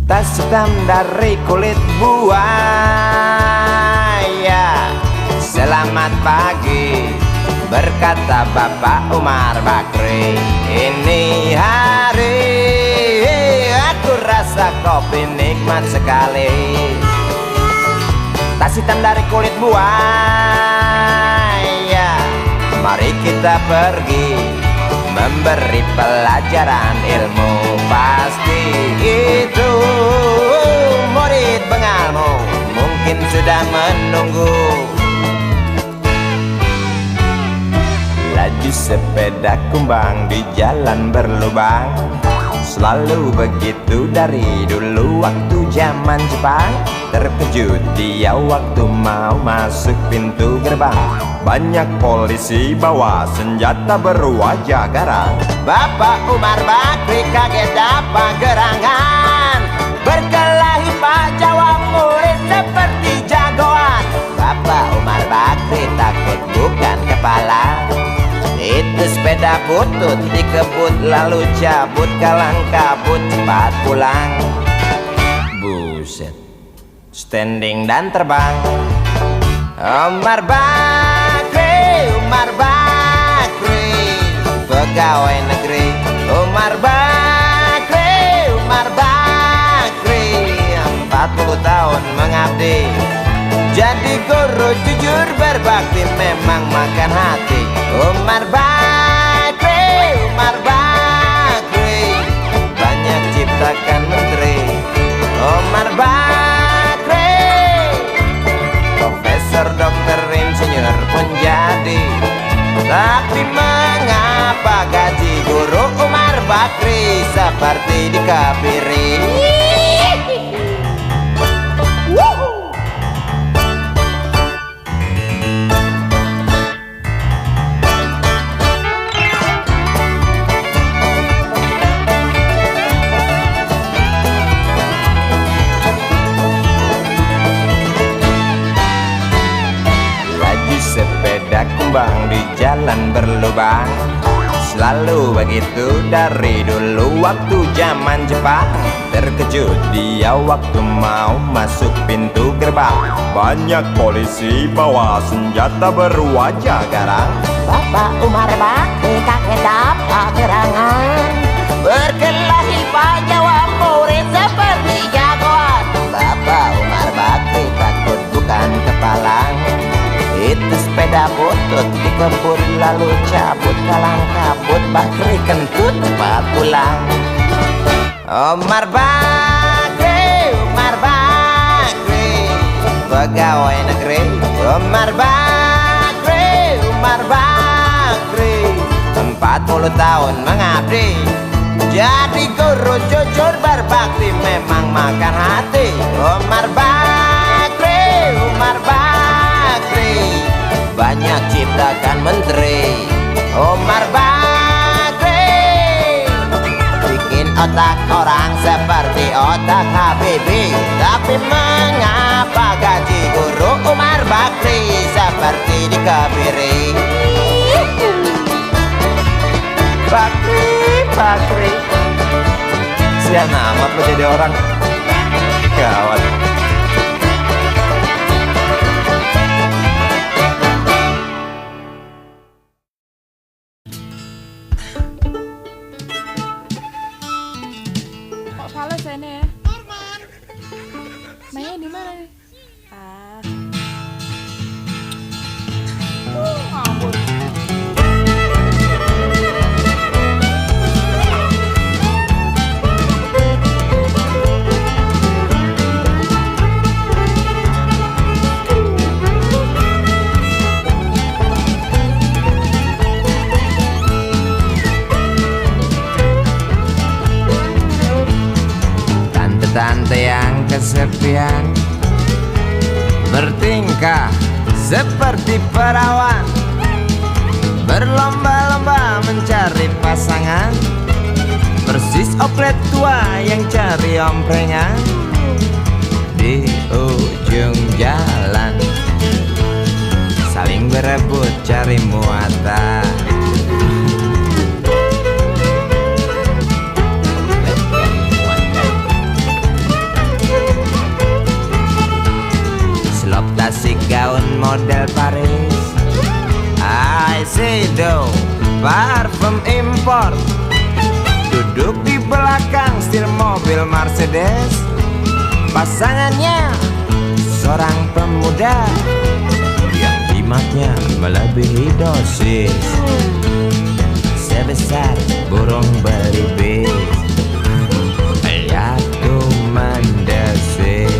Tas hitam dari kulit buaya. Selamat pagi, berkata Bapak Umar Bakri. Ini hari aku rasa kopi nikmat sekali. Tas hitam dari kulit buaya. Mari kita pergi memberi pelajaran ilmu. Pasti itu murid bengalmu mungkin sudah menunggu. Laju sepeda kumbang di jalan berlubang. Selalu begitu dari dulu waktu zaman Jepang. Terkejut dia waktu mau masuk pintu gerbang. Banyak polisi bawa senjata berwajah garang. Bapak Umar Bakri kaget dapat gerangan. Berkelahi Pak jawab murid seperti jagoan. Bapak Umar Bakri takut bukan kepala. Itu sepeda butut dikebut lalu cabut, kalang kabut cepat pulang. Buset, standing dan terbang. Umar Bakri, Umar Bakri, pegawai negeri. Umar Bakri, Umar Bakri, 40 tahun mengabdi. Jadi guru jujur berbakti memang makan hati. Umar Bakri, Umar Bakri, banyak ciptakan menteri. Umar Bakri, profesor, dokter, insinyur pun jadi. Tapi mengapa gaji guru Umar Bakri seperti dikebiri? Kumbang di jalan berlubang. Selalu begitu dari dulu waktu zaman Jepang. Terkejut dia waktu mau masuk pintu gerbang. Banyak polisi bawa senjata berwajah garang. Bapak Umar Bakri kaget dapat gerangan. Berkelahi Pak jawab murid seperti jagoan. Bapak Umar Bakri takut bukan kepala. Itu sepeda butut dikebut lalu cabut, kalang kabut Bakri kentut cepat pulang. Umar Bakri, Umar Bakri, pegawai negeri. Umar Bakri, Umar Bakri, 40 tahun mengabdi. Jadi guru jujur berbakti memang makan hati. Umar Bakri, Umar Bakri, banyak ciptakan menteri. Umar Bakri bikin otak orang seperti otak Habibie. Tapi mengapa gaji guru Umar Bakri seperti dikebiri? Bakri, Bakri, sian amat lo jadi orang. Gawat. Fales ini ya. Mainnya di mana nih? Ngawur. Tante yang kesepian bertingkah seperti perawan, berlomba-lomba mencari pasangan, persis oplet tua yang cari omprengan di ujung jalan, saling berebut cari muatan. parfum impor, duduk di belakang setir mobil Mercedes. Pasangannya seorang pemuda yang jimatnya melebihi dosis, sebesar burung belibis. Aku mendesis.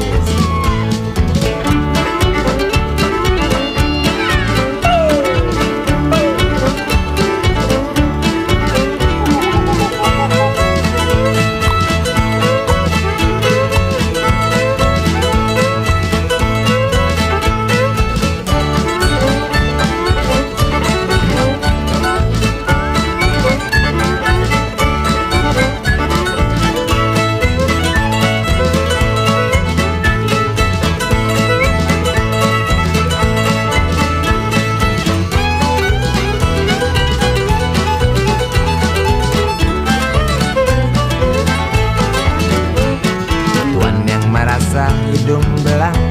Hidung belang,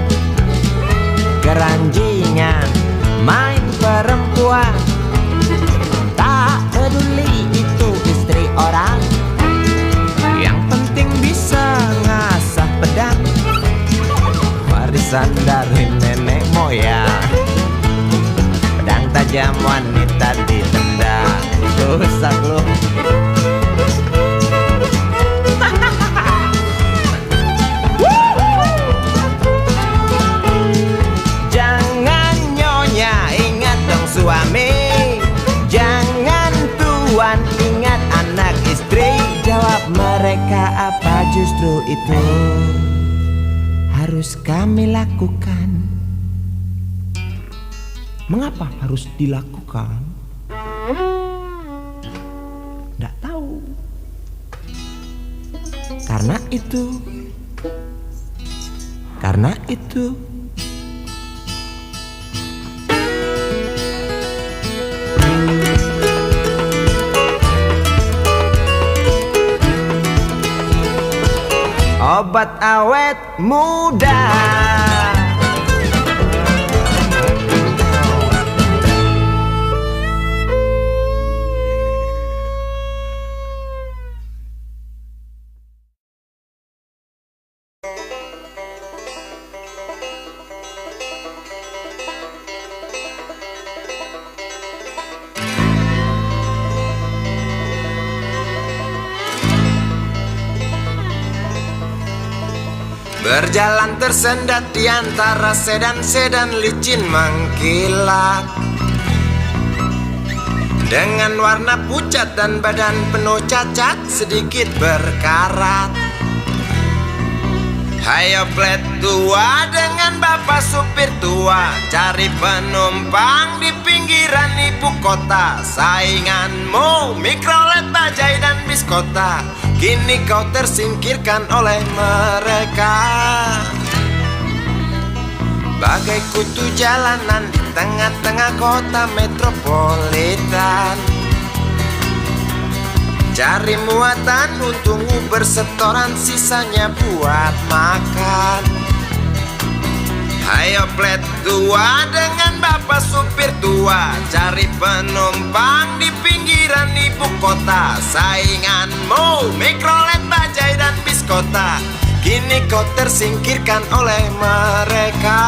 keranjingan, main perempuan. Tak peduli itu istri orang, yang penting bisa ngasah pedang. Warisan dari nenek moyang, pedang tajam wanita ditendang. Rusak lu. Suami, jangan tuan, ingat anak istri. Jawab mereka, apa justru itu harus kami lakukan? Mengapa harus dilakukan? Nggak tahu. Karena itu. Obat awet muda. Berjalan tersendat di antara sedan-sedan licin mengkilat, dengan warna pucat dan badan penuh cacat sedikit berkarat. Hayo plet tua dengan bapak supir tua, cari penumpang di pinggiran ibu kota. Sainganmu Mikrolet, Bajaj dan Biskota, kini kau tersingkirkan oleh mereka. Bagai kutu jalanan di tengah-tengah kota metropolitan, cari muatan, untung Uber setoran, sisanya buat makan. Hayo plet tua dengan bapak supir tua, cari penumpang di pinggiran ibu kota. Sainganmu Mikrolet, Bajaj dan Biskota, kini kau tersingkirkan oleh mereka.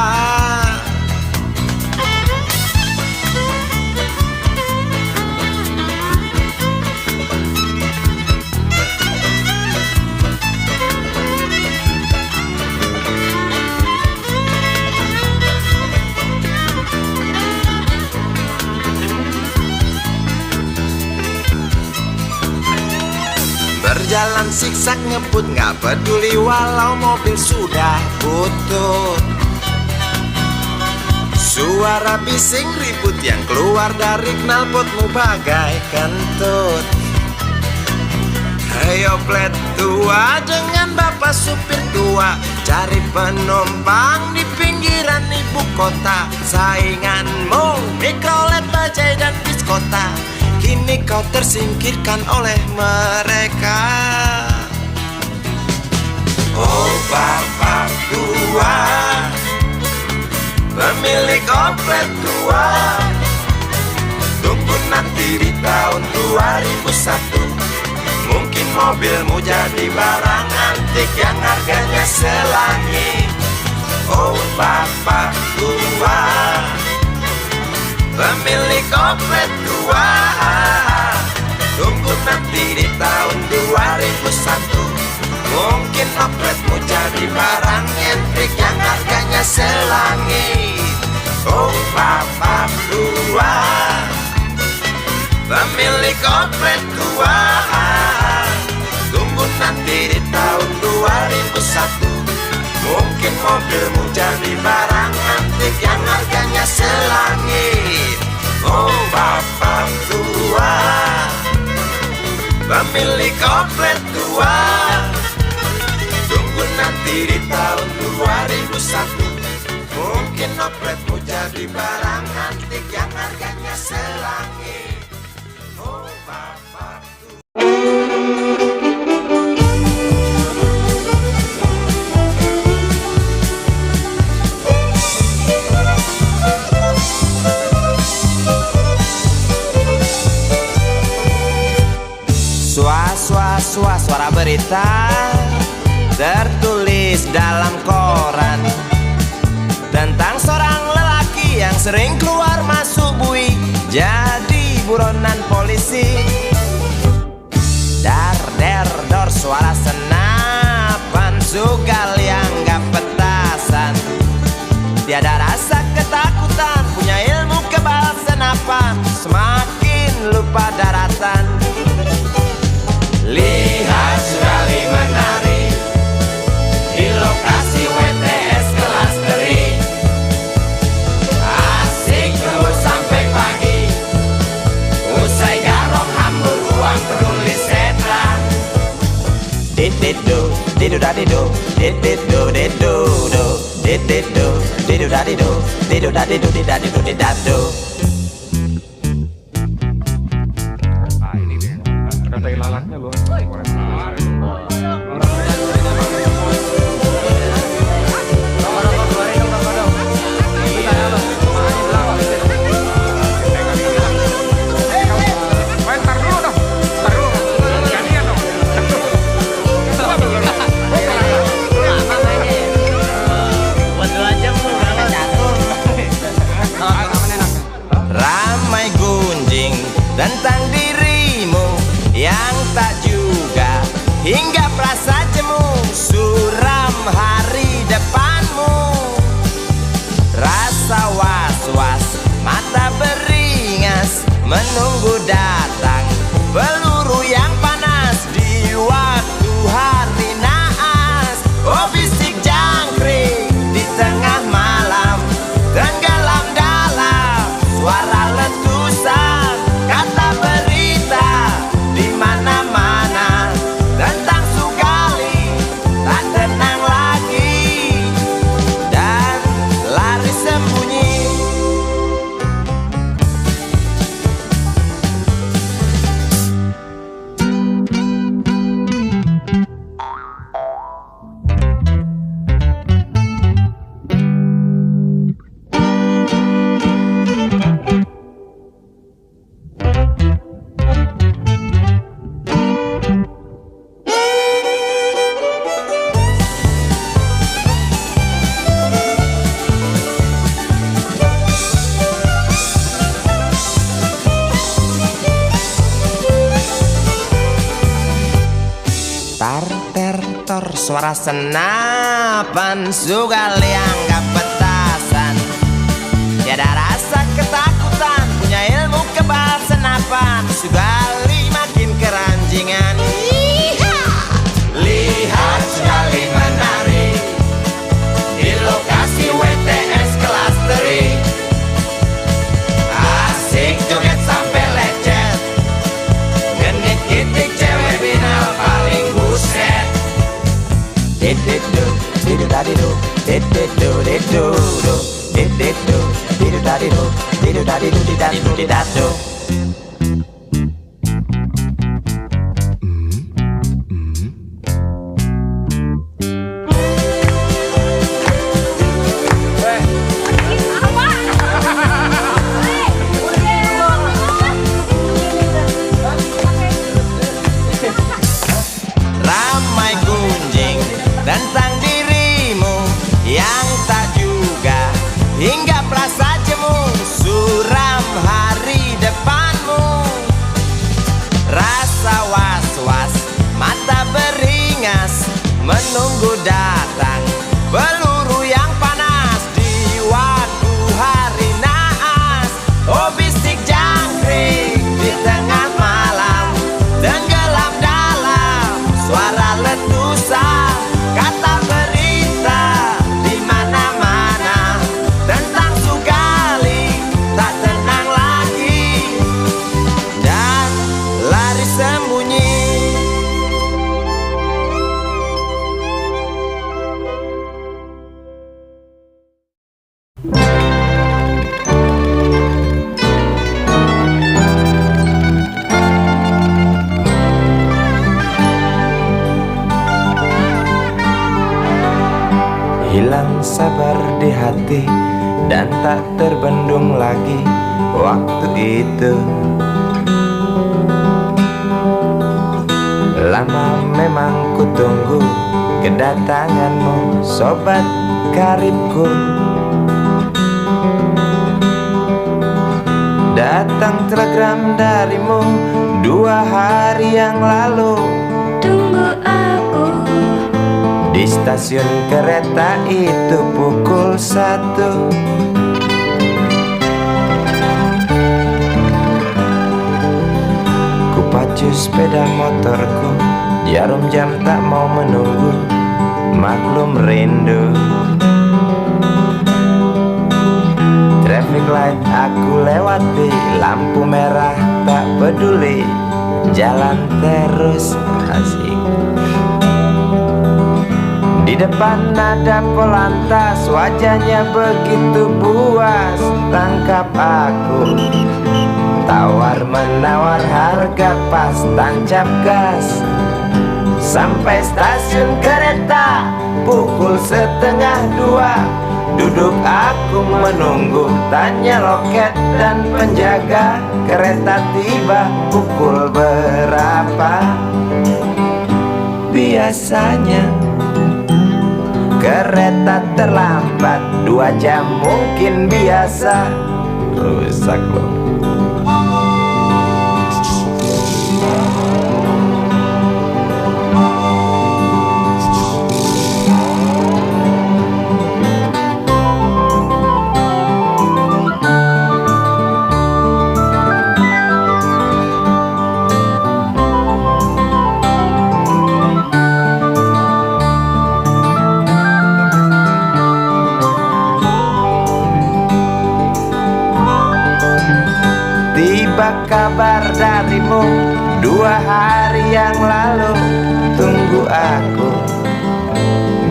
Berjalan siksak ngebut, gak peduli walau mobil sudah butut. Suara bising ribut yang keluar dari knalpotmu bagai kentut. Ayo plet tua dengan bapak supir tua, cari penumpang di pinggiran ibu kota. Sainganmu Mikrolet, Bajaj dan Biskota, kini kau tersingkirkan oleh mereka. Oh bapak tua, pemilik oplet tua, tunggu nanti di tahun 2001 mungkin mobilmu jadi barang antik yang harganya selangit. Oh bapak tua, pemilik oplet tua, tunggu nanti di tahun 2001 mungkin opletmu jadi barang antik yang harganya selangit. Oh bapak tua, pemilik oplet tua, tunggu nanti di tahun 2001 mungkin mobilmu jadi barang antik yang harganya selangit. Oh bapak tua, pemilik oplet tua, tunggu nanti di tahun 2001 mungkin opletmu jadi barang antik yang harganya selangit. Oh bapak tua. Suara berita tertulis dalam koran tentang seorang lelaki yang sering keluar masuk bui jadi buronan polisi. Dar der dor suara senapan sugal yang gak petasan, tiada rasa ketakutan, punya ilmu kebal senapan, semakin lupa daratan. Lihat sekali menari di lokasi WTS kelas teri, asik terus sampai pagi, usai garong hambur uang peduli setan. Dididu, didu dadidu, dididu didu do, dididu, didu dadidu, didu dadidu didadidu didadu. Ada ilalannya loh. Ramai gunjing tentang dirimu yang tak juga hingga perasa jemu, suram hari depanmu. Rasa was-was, mata beringas, menunggu datang peluru yang panas di waktu hari naas. Oh bisik jangkrik di tengah malam, tenggelam dalam suara letusan, kata berita di mana-mana tentang Sugali tak tenang lagi dan lari sembunyi. Tar ter tor suara senapan sugal yang gak petasan, tiada rasa ketakutan, punya ilmu kebal senapan, Sugali makin keranjingan. Lihat Sugali menari di lokasi WTS kelas teri, asik joget sampai lecet, genit kitik cewek binal paling buset. Dididu, didu dadidu, dididu didu do, dididu, didu dadidu, didu dadidu didadidu didadu. datang peluru yang panas di waktu hari naas. Oh bisik jangkrik di tengah malam, tenggelam dalam suara letusan. Kata berita di mana-mana tentang Sugali tak tenang lagi dan lari sembunyi. Hilang sabar di hati dan tak terbendung lagi waktu itu. Lama memang ku tunggu kedatanganmu, sobat karibku. Datang telegram darimu 2 hari yang lalu. Tunggu aku Di stasiun kereta itu pukul 1. Ku pacu sepeda motorku, jarum jam tak mau menunggu, maklum rindu. Traffic light aku lewati, lampu merah tak peduli, jalan terus asik. Di depan ada Polantas, wajahnya begitu buas, tangkap aku. Tawar menawar harga pas, tancap gas. Sampai stasiun kereta pukul 1:30. Duduk aku menunggu, tanya loket dan penjaga, kereta tiba pukul berapa? Biasanya kereta terlambat 2 jam mungkin biasa. Rusak loh. Tiba kabar darimu 2 hari yang lalu. Tunggu aku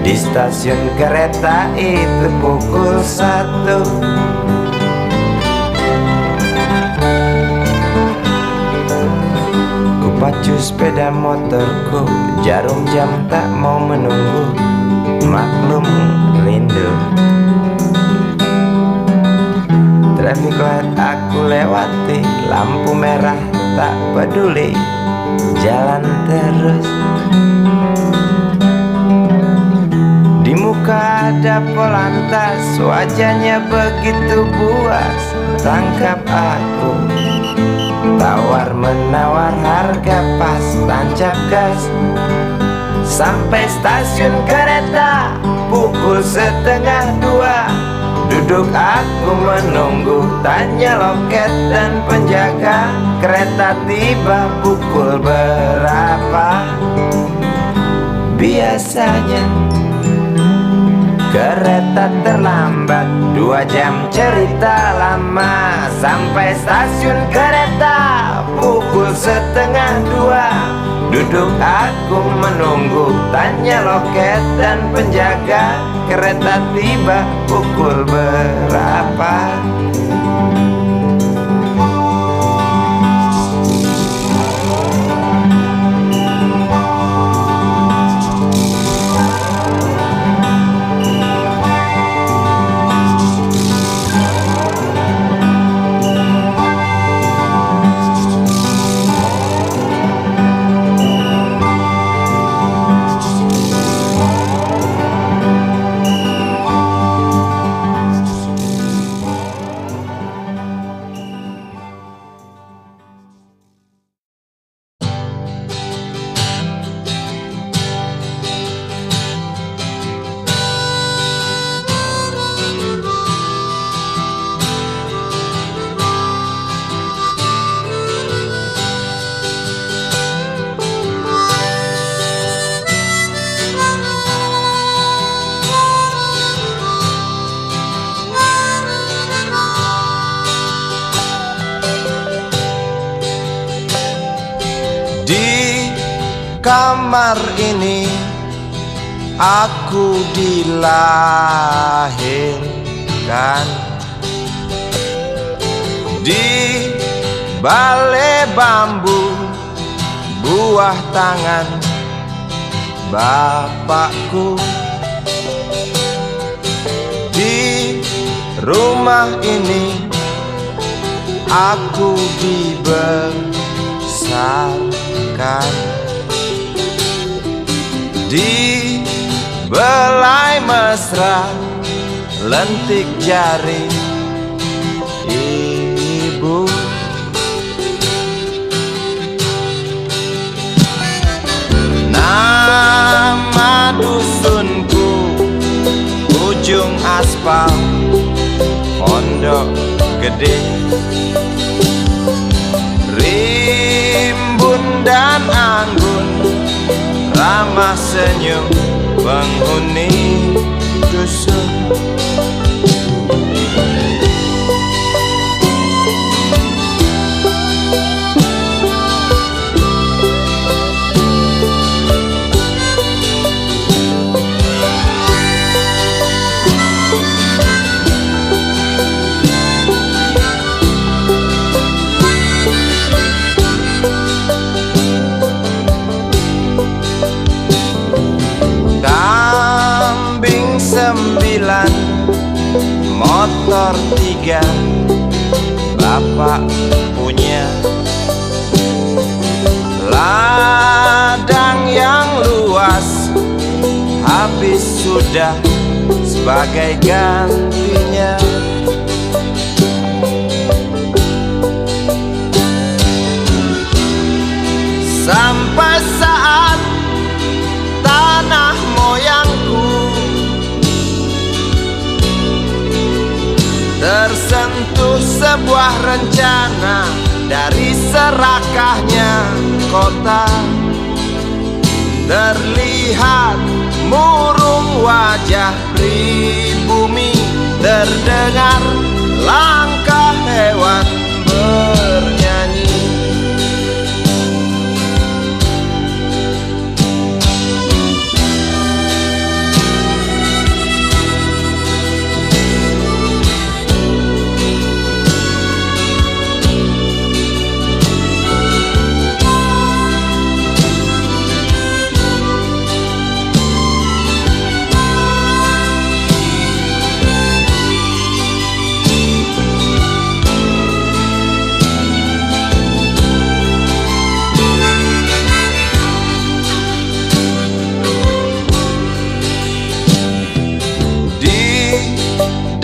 di stasiun kereta itu pukul 1. Ku pacu sepeda motorku, jarum jam tak mau menunggu, maklum rindu. Traffic light aku lewati, lampu merah tak peduli, jalan terus. Di muka ada Polantas, wajahnya begitu buas, tangkap aku. Tawar menawar harga pas, tancap gas. Sampai stasiun kereta pukul 1:30. Duduk aku menunggu, tanya loket dan penjaga, kereta tiba pukul berapa? Biasanya kereta terlambat 2 jam, cerita lama. Sampai stasiun kereta pukul 1:30. Duduk aku menunggu, tanya loket dan penjaga, kereta tiba pukul berapa? kamar ini aku dilahirkan. Di balai bambu buah tangan bapakku. Di rumah ini aku dibesarkan. Di belai mesra lentik jari ibu. Nama dusunku ujung aspal Pondok Gede. Rimbun dan anggun ramah senyum penghuni dusun. Kambing 9, motor 3, bapak punya. Ladang yang luas habis sudah sebagai gantinya. Sampai saat tanah moyangku tersentuh sebuah rencana dari serakahnya kota. Terlihat murung wajah pribumi, terdengar langkah hewan bernyanyi.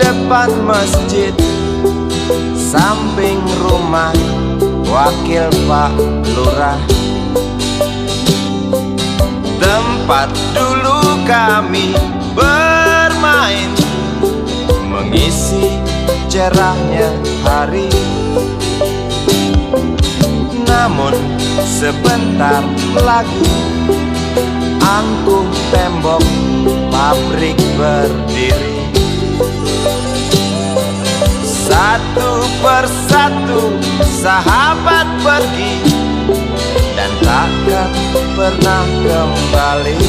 Depan masjid samping rumah wakil Pak Lurah, tempat dulu kami bermain mengisi cerahnya hari. Namun sebentar lagi angkuh tembok pabrik berdiri. Satu persatu sahabat pergi dan takkan pernah kembali.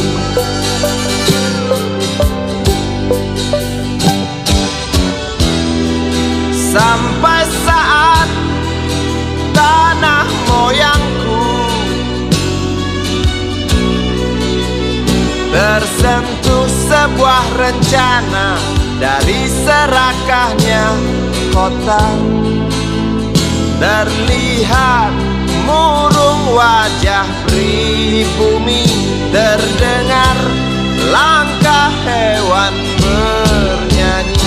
Sampai saat tanah moyangku tersentuh sebuah rencana dari serakahnya kota. Terlihat murung wajah pribumi, terdengar langkah hewan bernyanyi.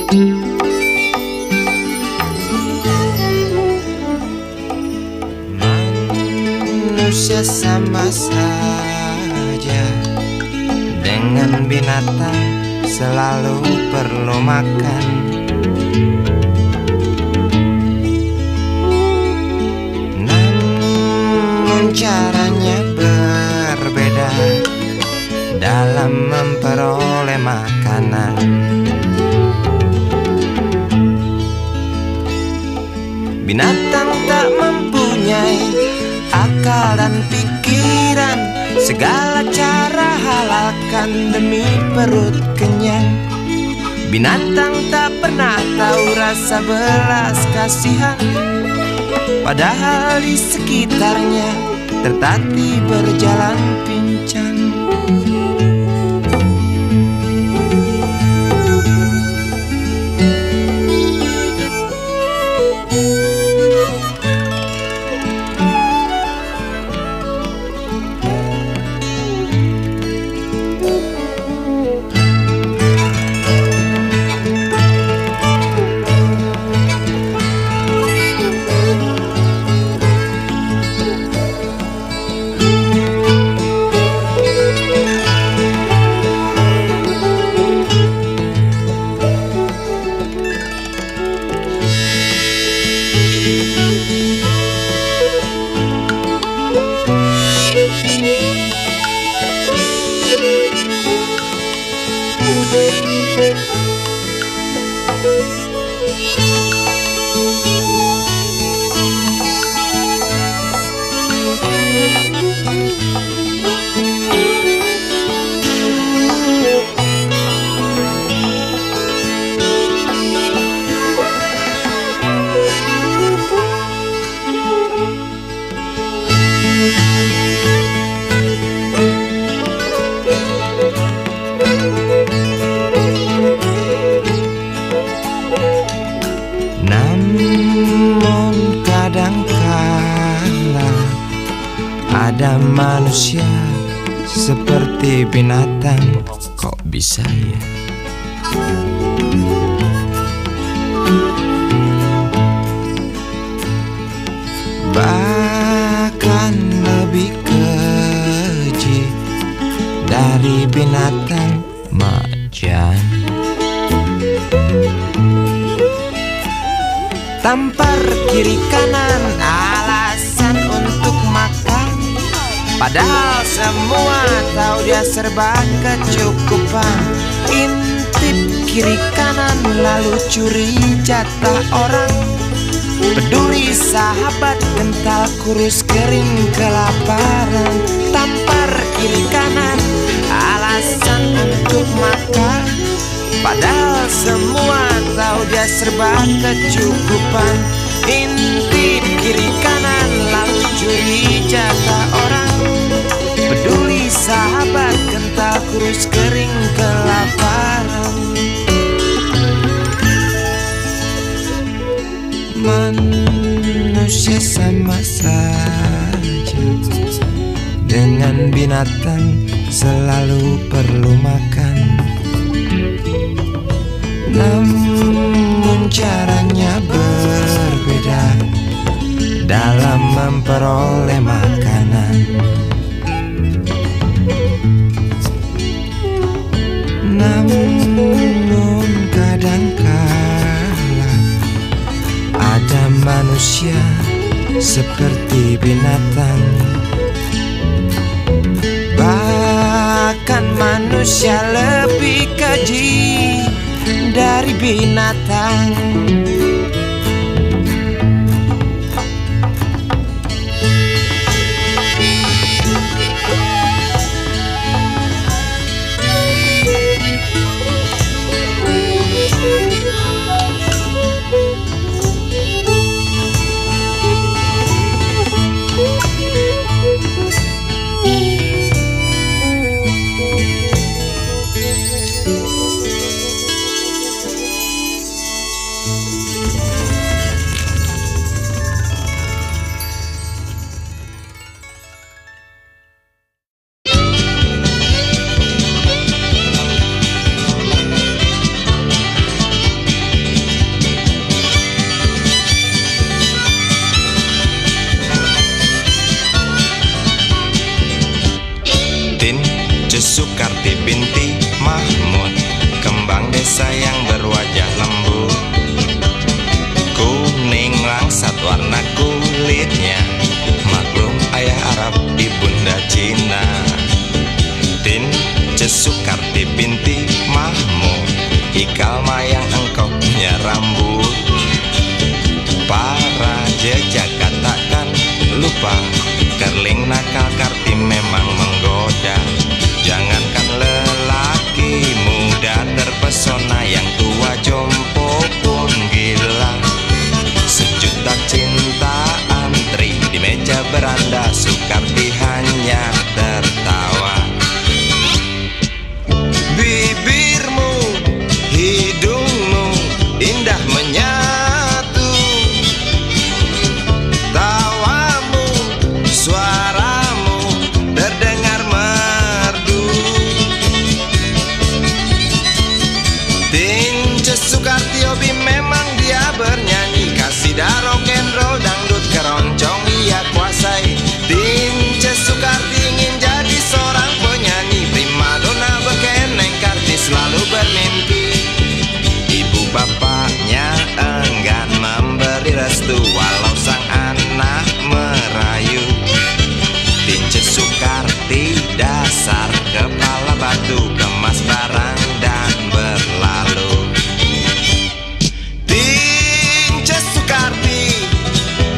Manusia sama saja dengan binatang, selalu perlu makan. Namun caranya berbeda dalam memperoleh makanan. Binatang tak mempunyai akal dan pikiran, segala cara halalkan demi perut kenyang. Binatang tak pernah tahu rasa belas kasihan, padahal di sekitarnya tertatih berjalan pincang. Namun kadangkala ada manusia seperti binatang. Kok bisa ya? Bahkan lebih keji dari binatang macan. Tampar kiri kanan alasan untuk makan, padahal semua tahu dia serba kecukupan. Intip kiri kanan lalu curi jatah orang. Peduli sahabat kental kurus kering kelaparan. Tampar kiri kanan alasan untuk makan, padahal semua tahu dia serba kecukupan. Intip kiri kanan lalu curi jatah orang. Peduli sahabat kental kurus kering kelaparan. Manusia sama saja dengan binatang, selalu perlu makan. Namun caranya berbeda dalam memperoleh makanan. Namun kadangkala ada manusia seperti binatang. Bahkan manusia lebih keji dari binatang. binti Mahmud, kembang desa yang berwajah lembut, kuning langsat warna kulitnya, maklum ayah Arab ibunda Cina. Tin Sukarti binti Mahmud, ikal mayang engkau punya rambut. Para jejak katakan lupa, kerling nakal Karti memang menggoda. Jangankan lelaki muda terpesona, yang tua jompo pun gila. Sejuta cinta antri di meja beranda, Sukarti hanya tertawa. Bibirmu, hidungmu indah menyatu, tawamu, suaramu terdengar merdu. Tince Sukarti hobi memang dia bernyanyi, kasidah rock and roll, dangdut keroncong ia kuasai. Tince Sukarti ingin jadi seorang penyanyi, primadona berkeneng Karti selalu bermimpi. Ibu bapaknya enggan memberi restu, walau sang anak merayu. Tince Sukarti dasar kepala batu, kemas barang dan berlalu. Tince Sukarti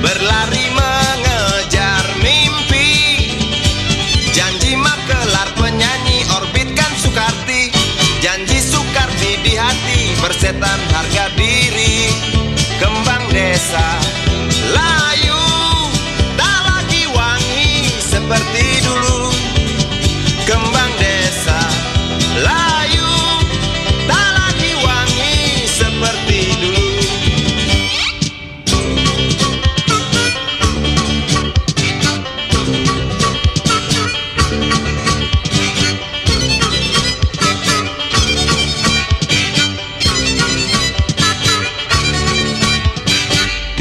berlari mengejar mimpi, janji makelar penyanyi orbitkan Sukarti. Janji Sukarti di hati, persetan harga diri. Kembang desa layu, tak lagi wangi seperti dulu. Kembang desa layu, tak lagi wangi seperti dulu.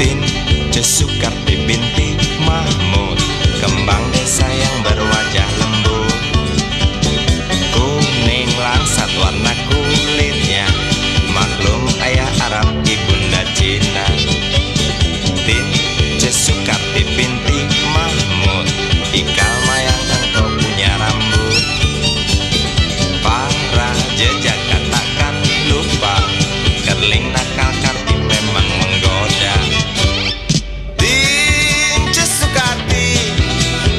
Tince Sukarti binti Mahmud, kembang desa yang berwajah lembut, kuning langsat warna kulitnya, maklum ayah Arab ibunda Cina. Tince Sukarti binti Mahmud, ikal mayang engkau punya rambut. Para jejak katakan lupa, kerling nakal Karti memang menggoda. Tince Sukarti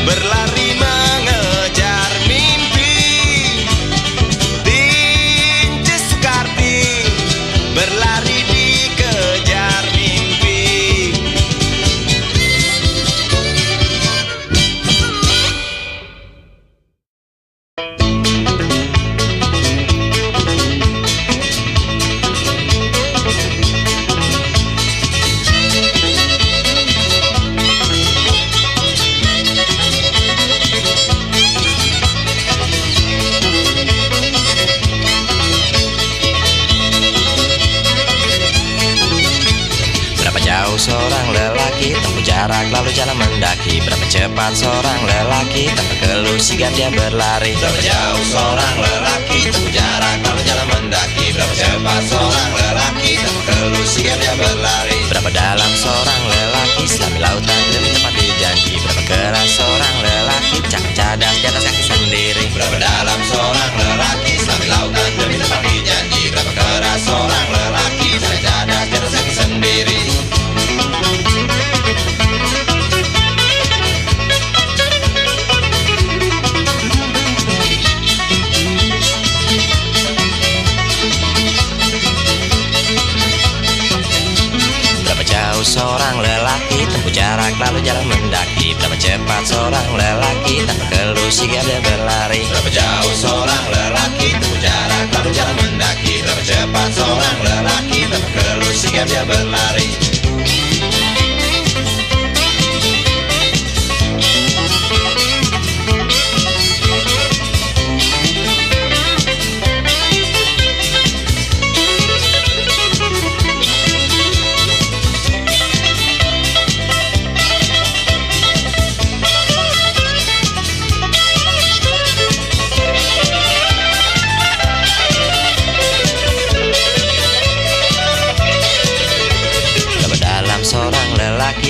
berlari mengejar mimpi. Tince Sukarti berlari dikejar mimpi. Berapa jauh seorang lelaki tempuh jarak lalu jalan mendaki, berapa cepat seorang lelaki tanpa keluh sigap dia berlari. Berapa jauh seorang lelaki tempuh jarak lalu jalan mendaki, berapa cepat seorang lelaki tanpa keluh sigap dia berlari. Berapa dalam seorang lelaki selami lautan demi tepati janji, berapa keras seorang lelaki cakap cadas di atas kaki sendiri. Berapa dalam seorang lelaki selami lautan demi tepati janji, berapa keras seorang lelaki cakap cadas di atas kaki sendiri. Berapa jauh seorang lelaki tempuh jarak lalu jalan mendaki, berapa cepat seorang lelaki tanpa keluh sigap dia berlari. Berapa jauh seorang lelaki tempuh jarak lalu jalan mendaki, berapa cepat seorang lelaki tanpa keluh sigap dia berlari.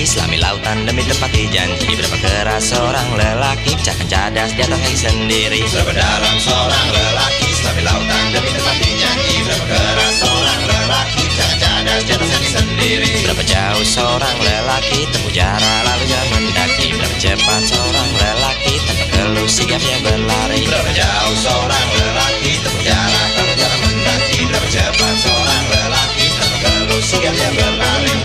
lelaki selami lautan demi tepati janji. Berapa keras seorang lelaki pecahkan cadas di atas kaki sendiri. Berapa dalam seorang lelaki selami lautan demi tepati janji. Berapa keras seorang lelaki pecahkan cadas di atas kaki sendiri. Berapa jauh seorang lelaki tempuh jarak lalu jalan mendaki. Berapa cepat seorang lelaki tanpa keluh sigapnya berlari. Berapa jauh seorang lelaki tempuh jarak lalu jalan mendaki. Berapa cepat seorang lelaki tanpa keluh sigapnya berlari.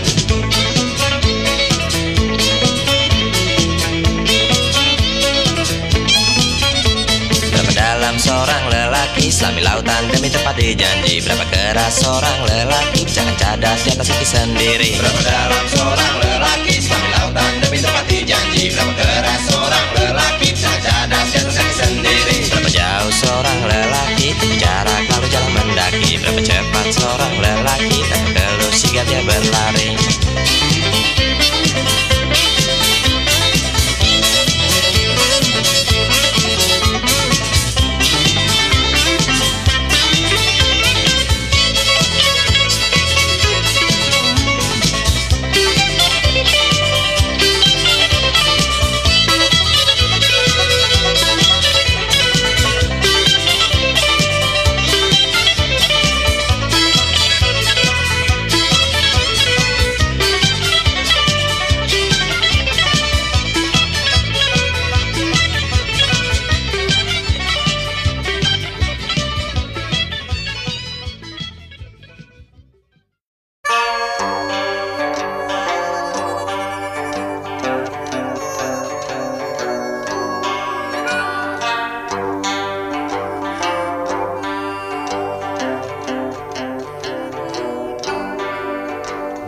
Berapa dalam seorang lelaki selami lautan demi tepati janji. Berapa keras seorang lelaki pecahkan cadas di atas kaki sendiri. Berapa dalam seorang lelaki selami lautan demi tepati janji. Berapa keras seorang lelaki pecahkan cadas di atas kaki sendiri. Berapa jauh seorang lelaki tempuh jarak lalu jalan mendaki. Berapa cepat seorang lelaki tanpa keluh sigap dia berlari.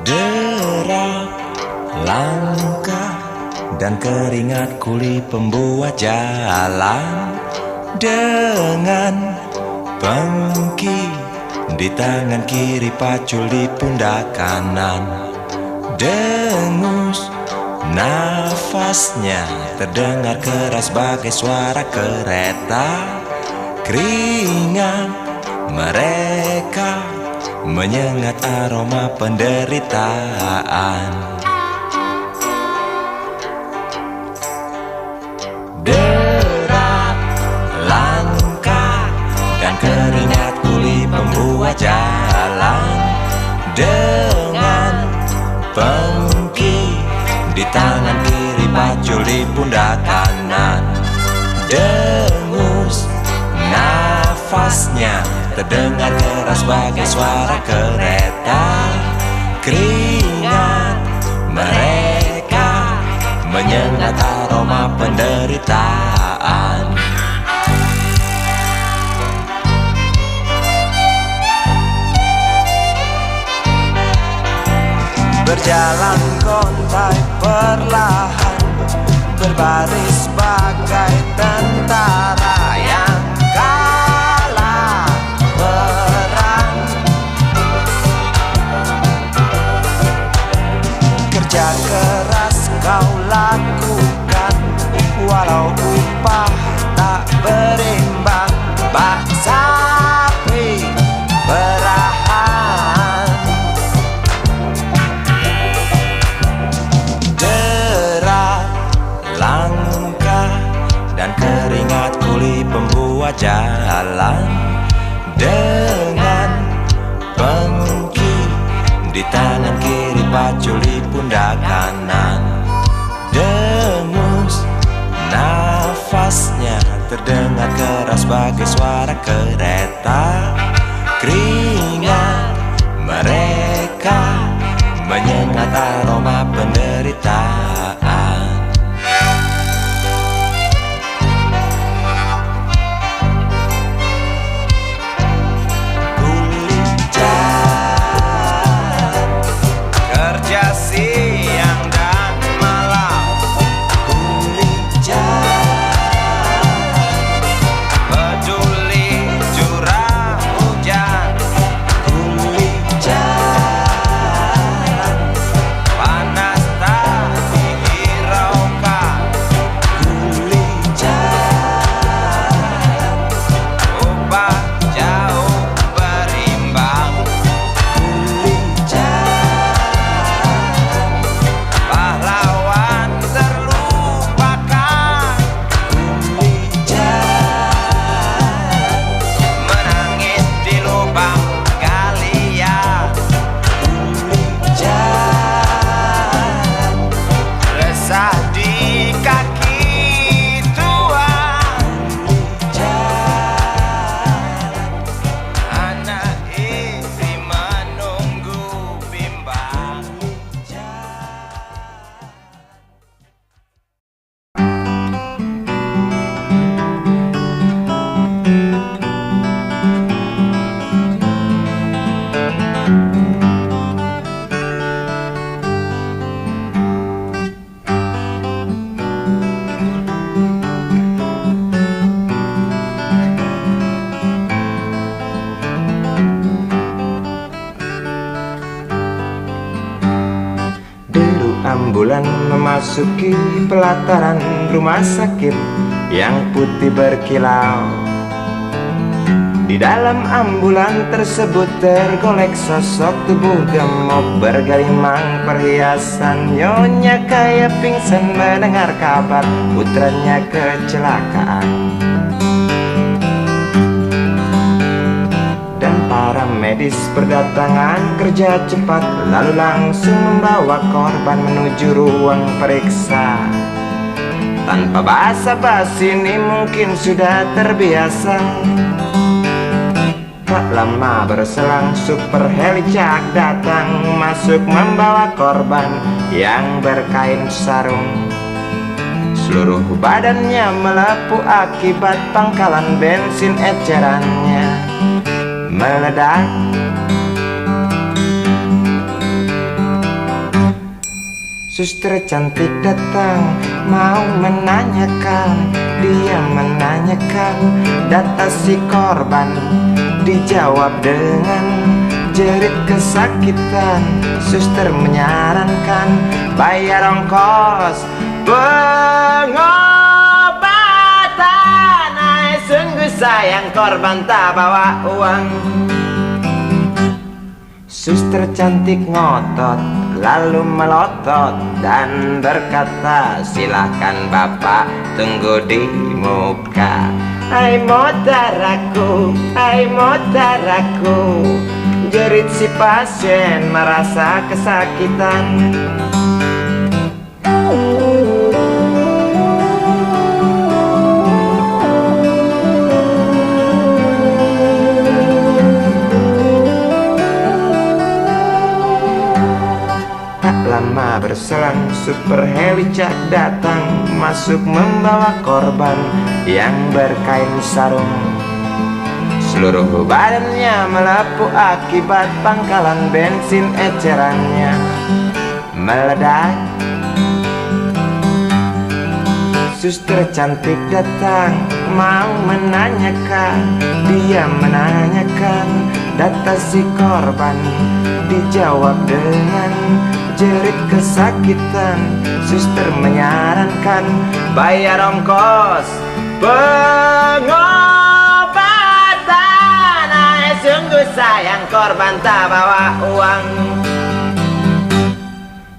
Derap langkah dan keringat kuli pembuat jalan. Dengan pengki di tangan kiri, pacul di pundak kanan. Dengus nafasnya terdengar keras bagai suara kereta. Keringat mereka menyengat aroma penderitaan. Derap langkah dan keringat kuli pembuat jalan. Dengan pengki di tangan kiri, pacul di pundak kanan. Dengus nafasnya terdengar keras bagai suara kereta. Keringat mereka menyengat aroma penderitaan. Berjalan kontai perlahan, berbaris bagai tentara yang kalah perang. Kerja keras kau lakukan, walau upah tak berimbang. Bak sapi berahan, derap langkah dan keringat kuli pembuat jalan. Dengan pengki di tangan kiri, pacul di pundak kanan. Dengus nafasnya terdengar keras bagai suara kereta. Keringat mereka menyengat aroma penderitaan. Kerja siang dan malam, Peduli curah hujan, hujan ambulan memasuki pelataran rumah sakit yang putih berkilau. Di dalam ambulan tersebut tergolek sosok tubuh gemuk bergelimang perhiasan. Nyonya kaya pingsan mendengar kabar putranya kecelakaan. Dan para medis berdatangan kerja cepat, lalu langsung membawa korban menuju ruang periksa. Tanpa basa-basi ini mungkin sudah terbiasa. Tak lama berselang super helicak datang, masuk membawa korban yang berkain sarung. Seluruh badannya melepuh akibat pangkalan bensin ecerannya meledak. Suster cantik datang mau menanyakan, dia menanyakan data si korban. Dijawab dengan jerit kesakitan. Suster menyarankan bayar ongkos pengobatan. Ay, sungguh sayang korban tak bawa uang. Suster cantik ngotot lalu melotot dan berkata, silahkan bapak tunggu di muka. Hai modaraku, hai modaraku, jerit si pasien merasa kesakitan. Tak lama berselang super helicak datang, masuk membawa korban yang berkain sarung. Seluruh badannya melepuh akibat pangkalan bensin ecerannya meledak. Suster cantik datang mau menanyakan, dia menanyakan data si korban. Dijawab dengan jerit kesakitan. Suster menyarankan bayar ongkos pengobatan. Ay, sungguh sayang korban tak bawa uang.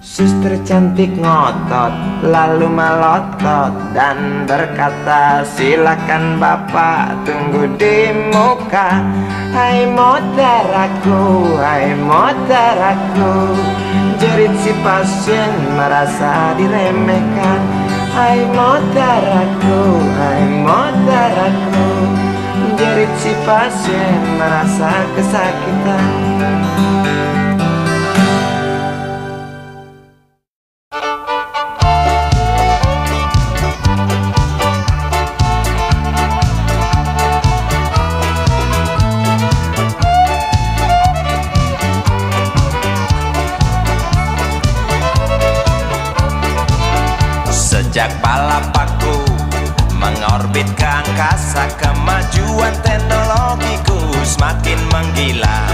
Suster cantik ngotot lalu melotot dan berkata, silakan bapak tunggu di muka. Hai modaraku, hai modaraku, jerit si pasien merasa diremehkan. Hai modaraku, hai modaraku, jerit si pasien merasa kesakitan. Sejak balapaku mengorbit ke angkasa, kemajuan teknologiku semakin menggila.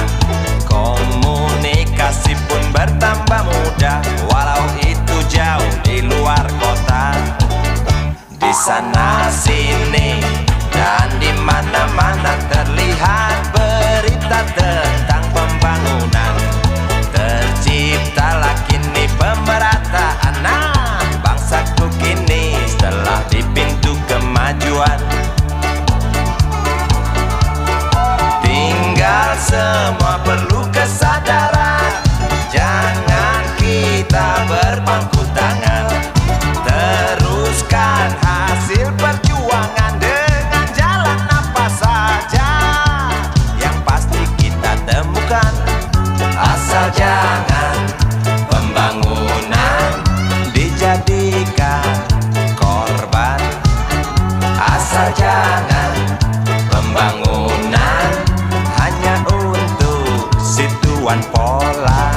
Komunikasi pun bertambah mudah, walau itu jauh di luar kota. Di sana sini dan di mana-mana terlihat berita tentang pembangunan. Terciptalah kini pemerataan. Bangsaku kini telah di pintu kemajuan. Tinggal semua perlu kesadaran. Jangan kita berpangku tangan. Teruskan hasil perjuangan dengan jalan apa saja. Yang pasti kita temukan, asal jangan pembangunan dijadikan korban. Asal jangan pembangunan hanya untuk si tuan pola.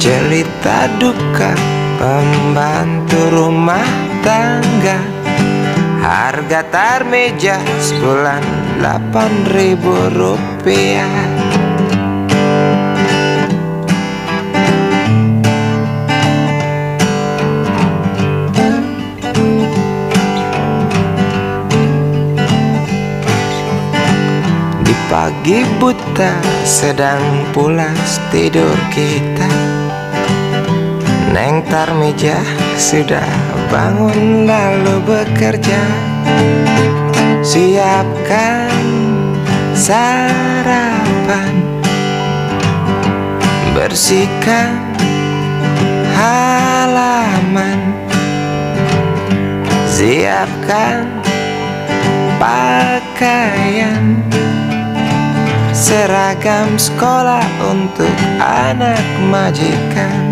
Cerita duka pembantu rumah tangga, harga tarmeja sebulan 8.000 rupiah. Di pagi buta sedang pulas tidur kita, Neng Tarmija sudah bangun lalu bekerja. Siapkan sarapan, bersihkan halaman, siapkan pakaian, seragam sekolah untuk anak majikan.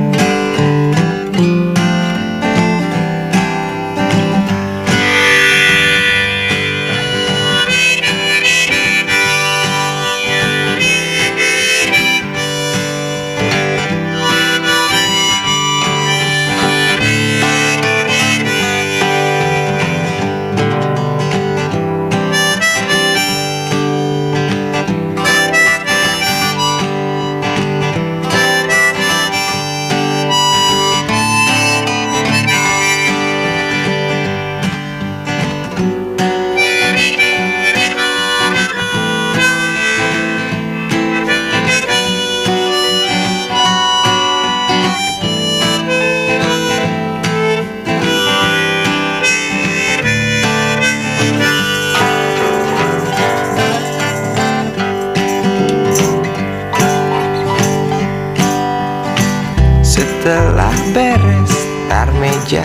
Setelah beres Tarmija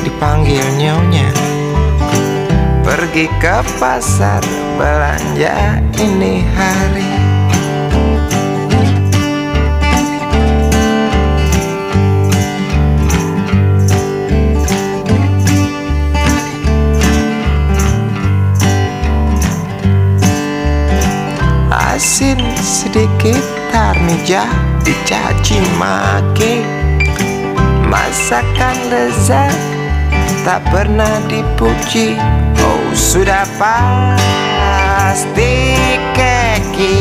dipanggil nyonya, pergi ke pasar belanja ini hari. Asin sedikit Tarmija dicaci maki, masakan lezat tak pernah dipuji. Oh sudah pasti keki,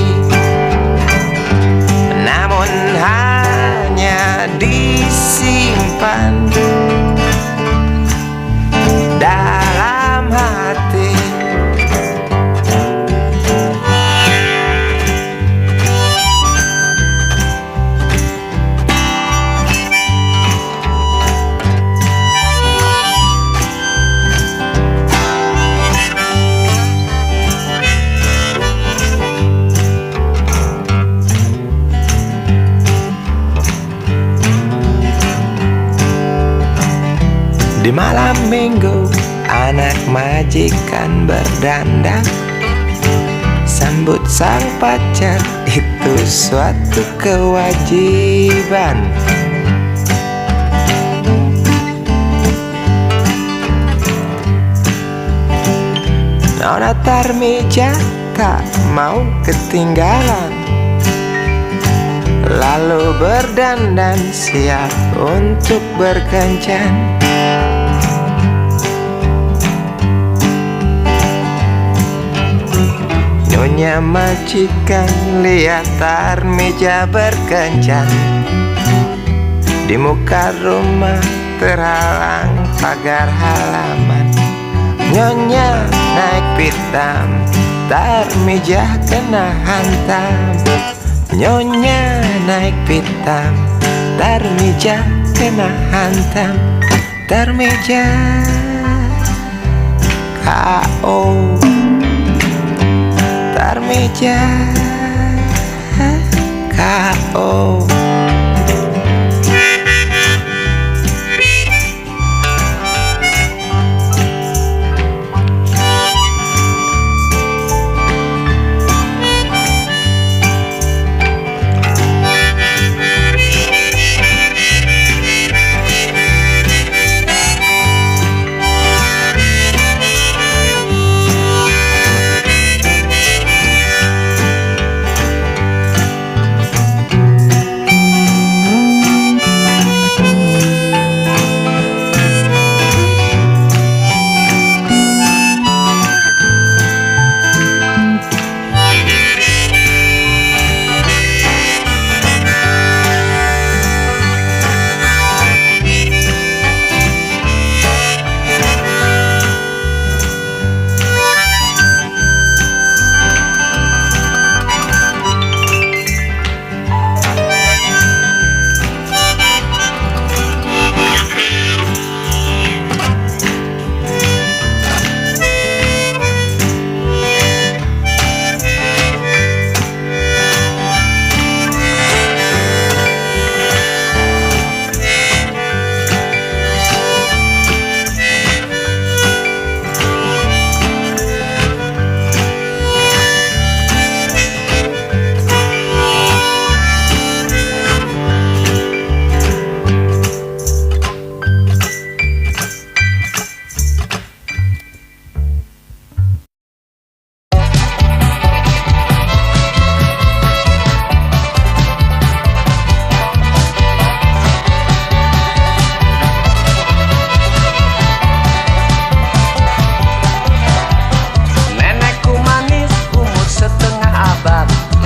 namun hanya disimpan dalam hati. Di malam minggu anak majikan berdandan, sambut sang pacar itu suatu kewajiban. Nona Tarmija tak mau ketinggalan, lalu berdandan siap untuk berkencan. Nyonya majikan lihat Tarmija berkencan. Di muka rumah terhalang pagar halaman. Nyonya naik pitam, Tarmija kena hantam. Nyonya naik pitam, Tarmija kena hantam. Tarmija K.O. Tarmija K.O.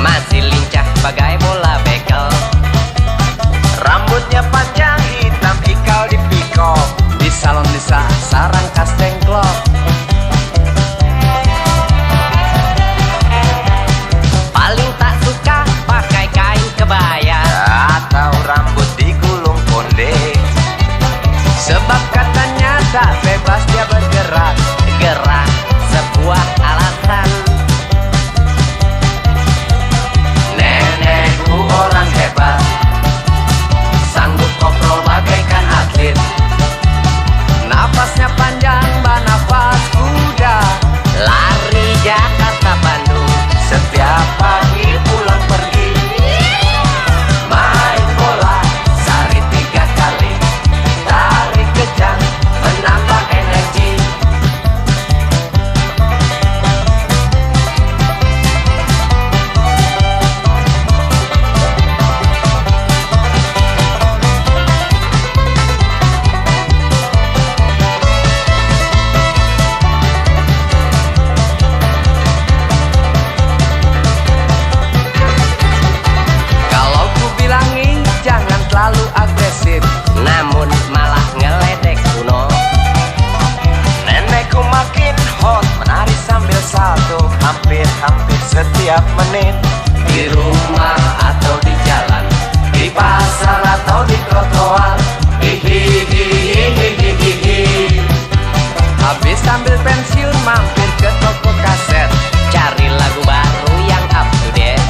Masih lincah bagai bola bekel. Rambutnya panjang hitam ikal dipikok. Di salon desa sarang kastengklok. Paling tak suka pakai kain kebaya Atau rambut digulung konde. sebab katanya tak bebas dia bergerak. Gerak sebuah alasan. Nenekku orang hebat, Sanggup koprol bagaikan atlet. Napasnya panjang nafas kuda. Lari Jakarta Bandung. setiap pagi pulang pergi. Main bola sehari 3 kali. Tarik kejang menambah energi. Kalau ku bilangin jangan terlalu agresif, namun malah ngeledek kuno. Nenekku makin hot, menari sambil salto. Hampir-hampir setiap menit. Di rumah atau di jalan, di pasar atau di trotoar. Hihihihihihihi. Habis sambil pensiun mampir ke toko kaset, cari lagu baru yang up to date.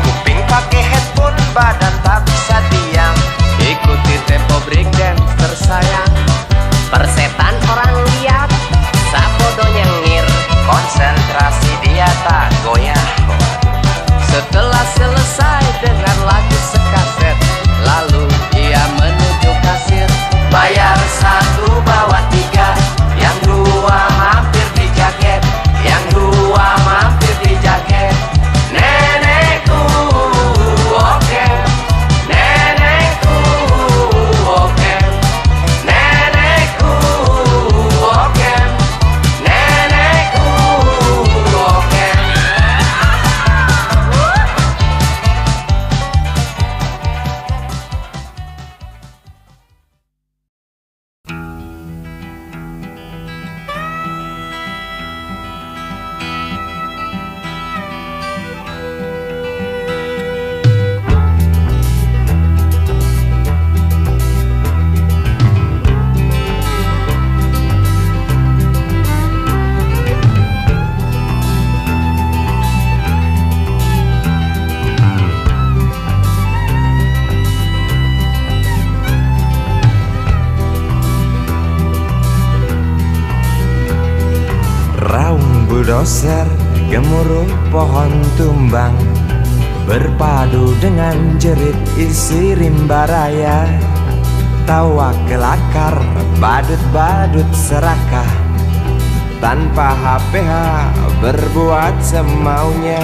Kuping pakai headphone, badan tak bisa diam. Ikuti tempo breakdance tersayang. Persetan orang lihat, sabodo nyengir. Konsentrasi dia tak goyah. Setelah selesai dengan lagu sekaset, lalu ia menuju kasir. Bayar 1 bawa 3, yang 2 mampir di bulldozer, gemuruh pohon tumbang, berpadu dengan jerit isi rimba raya. Tawa kelakar, badut-badut serakah, tanpa HPH berbuat semaunya.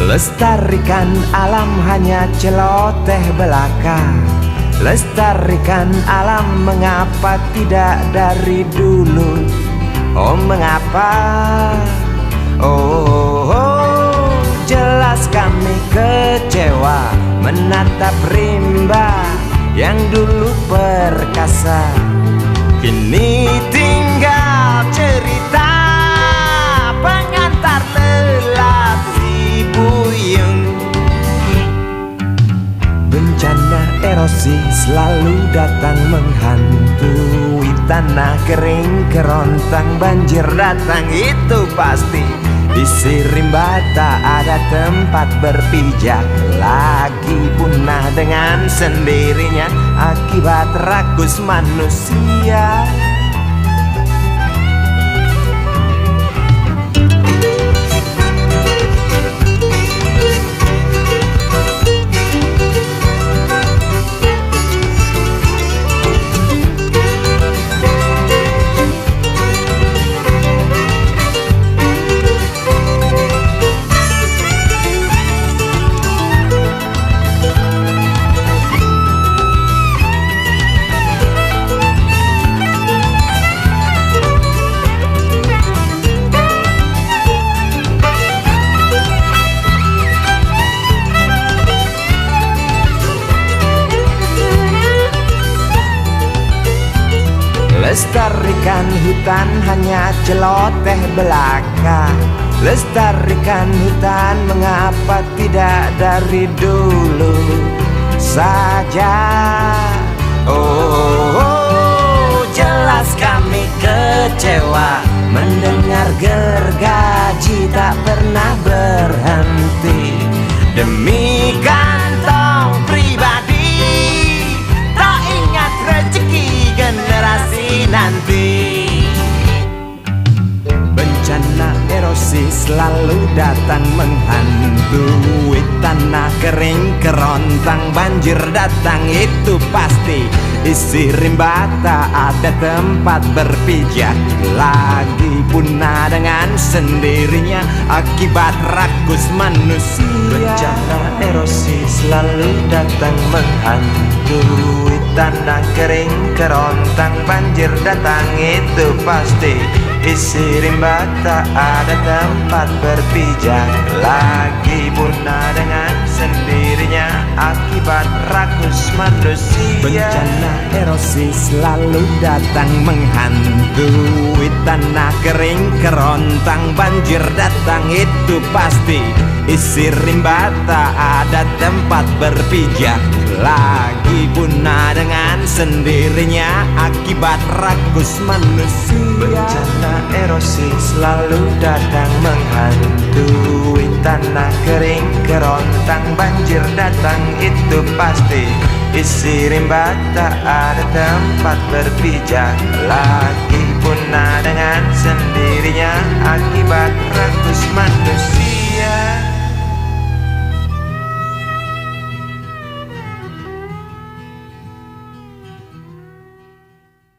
Lestarikan alam hanya celoteh belaka. Lestarikan alam mengapa tidak dari dulu? Oh mengapa? Oh, jelas kami kecewa menatap rimba yang dulu perkasa. Kini tinggal cerita pengantar lelap si buyung. Bencana erosi selalu datang menghantui tanah kering kerontang, banjir datang itu pasti. Isi rimba tak ada tempat berpijak lagi, punah dengan sendirinya akibat rakus manusia. Lestarikan hutan hanya celoteh belaka. Lestarikan hutan mengapa tidak dari dulu saja? Oh, jelas kami kecewa mendengar gergaji tak pernah berhenti. Demi kantong pribadi, tak ingat rezeki generasi nanti. Bencana erosi selalu datang menghantui tanah kering kerontang, banjir datang itu pasti. Isi rimba tak ada tempat berpijak lagi, punah dengan sendirinya akibat rakus manusia. Bencana erosi selalu datang menghantui tanah kering kerontang, banjir datang itu pasti. Isi rimba tak ada tempat berpijak lagi, punah dengan sendirinya akibat rakus manusia. Bencana erosi selalu datang menghantui tanah kering kerontang, banjir datang itu pasti. Isi rimba tak ada tempat berpijak lagi, punah dengan sendirinya akibat rakus manusia. Bencana erosi selalu datang menghantui tanah kering kerontang, banjir datang itu pasti. Isi rimba tak ada tempat berpijak lagi, punah dengan sendirinya akibat rakus manusia.